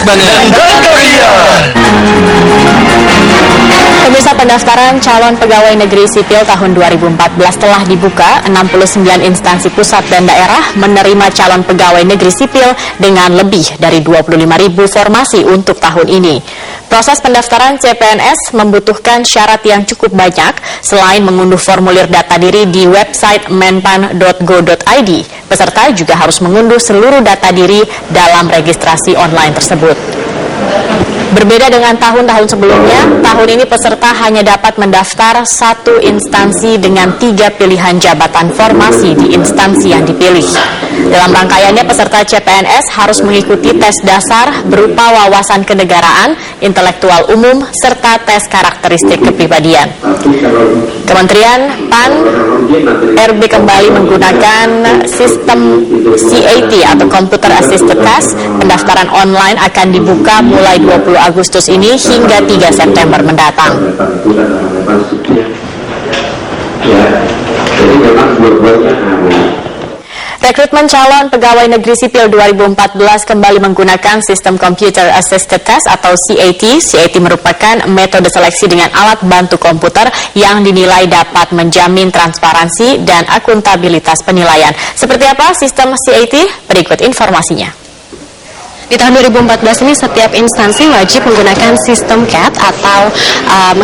dan kalian. Pemirsa, pendaftaran calon pegawai negeri sipil tahun 2014 telah dibuka. 69 instansi pusat dan daerah menerima calon pegawai negeri sipil dengan lebih dari 25.000 formasi untuk tahun ini. Proses pendaftaran CPNS membutuhkan syarat yang cukup banyak. Selain mengunduh formulir data diri di website menpan.go.id, peserta juga harus mengunduh seluruh data diri dalam registrasi online tersebut. Berbeda dengan tahun-tahun sebelumnya, tahun ini peserta hanya dapat mendaftar satu instansi dengan 3 pilihan jabatan formasi di instansi yang dipilih. Dalam rangkaiannya, peserta CPNS harus mengikuti tes dasar berupa wawasan kenegaraan, intelektual umum, serta tes karakteristik kepribadian. Kementerian PAN RB kembali menggunakan sistem CAT atau Computer Assisted Test. Pendaftaran online akan dibuka mulai 20 Agustus ini hingga 3 September mendatang. Rekrutmen calon pegawai negeri sipil 2014 kembali menggunakan sistem Computer Assisted Test atau CAT. CAT merupakan metode seleksi dengan alat bantu komputer yang dinilai dapat menjamin transparansi dan akuntabilitas penilaian. Seperti apa sistem CAT? Berikut informasinya. Di tahun 2014 ini setiap instansi wajib menggunakan sistem CAT atau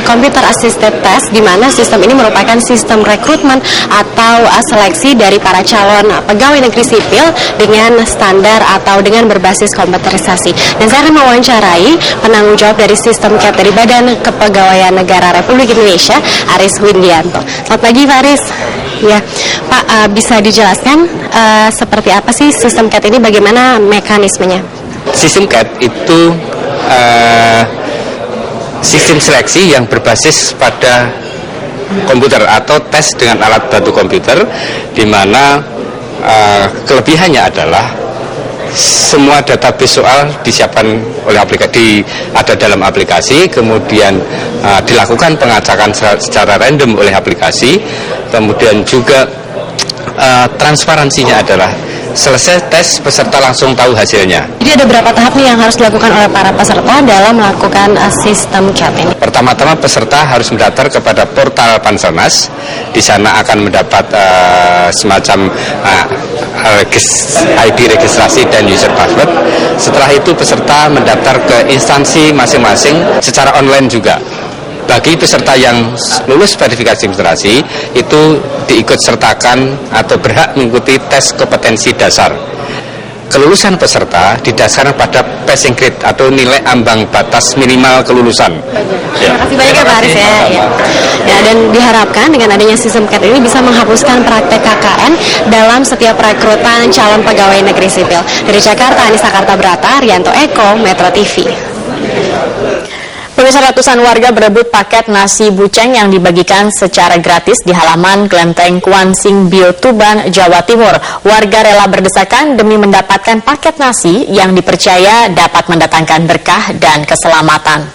Computer Assisted Test, di mana sistem ini merupakan sistem rekrutmen atau seleksi dari para calon pegawai negeri sipil dengan standar atau dengan berbasis komputerisasi. Dan saya akan mewawancarai penanggung jawab dari sistem CAT dari Badan Kepegawaian Negara Republik Indonesia, Aris Windianto. Selamat pagi, Pak Aris. Ya, Pak, bisa dijelaskan seperti apa sih sistem CAT ini, bagaimana mekanismenya? Sistem CAT itu sistem seleksi yang berbasis pada komputer atau tes dengan alat bantu komputer, di mana kelebihannya adalah semua database soal disiapkan oleh aplikasi, ada dalam aplikasi, kemudian dilakukan pengacakan secara random oleh aplikasi, kemudian juga transparansinya adalah selesai tes, peserta langsung tahu hasilnya. Jadi ada berapa tahap nih yang harus dilakukan oleh para peserta dalam melakukan sistem CAT ini? Pertama-tama peserta harus mendaftar kepada portal Panselnas. Di sana akan mendapat semacam ID registrasi dan user password. Setelah itu peserta mendaftar ke instansi masing-masing secara online juga. Bagi peserta yang lulus verifikasi administrasi, itu diikut sertakan atau berhak mengikuti tes kompetensi dasar. Kelulusan peserta didasarkan pada passing grade atau nilai ambang batas minimal kelulusan. Terima kasih banyak ya Pak Aris ya. Ya, dan diharapkan dengan adanya sistem CAT ini bisa menghapuskan praktek KKN dalam setiap rekrutan calon pegawai negeri sipil. Dari Jakarta, Anissa Kartabrata, Rianto Eko, Metro TV. Pemirsa, ratusan warga berebut paket nasi buceng yang dibagikan secara gratis di halaman Kelenteng Kuan Sing Bio Tuban, Jawa Timur. Warga rela berdesakan demi mendapatkan paket nasi yang dipercaya dapat mendatangkan berkah dan keselamatan.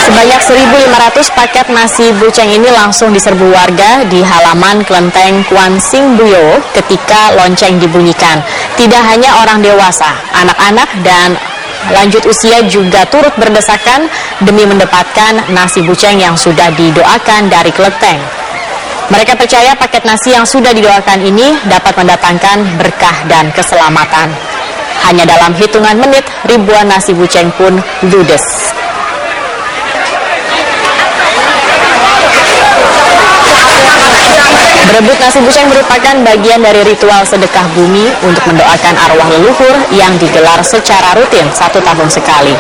Sebanyak 1.500 paket nasi buceng ini langsung diserbu warga di halaman Kelenteng Kuan Sing Bio ketika lonceng dibunyikan. Tidak hanya orang dewasa, anak-anak dan lanjut usia juga turut berdesakan demi mendapatkan nasi buceng yang sudah didoakan dari kelenteng. Mereka percaya paket nasi yang sudah didoakan ini dapat mendatangkan berkah dan keselamatan. Hanya dalam hitungan menit, ribuan nasi buceng pun ludes. Berebut nasi buceng merupakan bagian dari ritual sedekah bumi untuk mendoakan arwah leluhur yang digelar secara rutin 1 tahun sekali.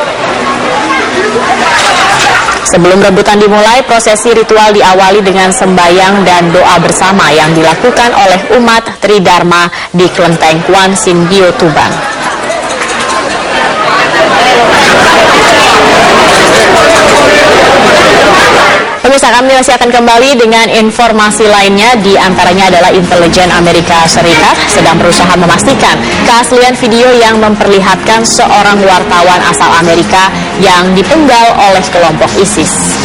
Sebelum rebutan dimulai, prosesi ritual diawali dengan sembahyang dan doa bersama yang dilakukan oleh umat Tridharma di Kelenteng Kuan Sing Bio Tuban. Pemirsa, kami masih akan kembali dengan informasi lainnya, di antaranya adalah intelijen Amerika Serikat sedang berusaha memastikan keaslian video yang memperlihatkan seorang wartawan asal Amerika yang dipenggal oleh kelompok ISIS.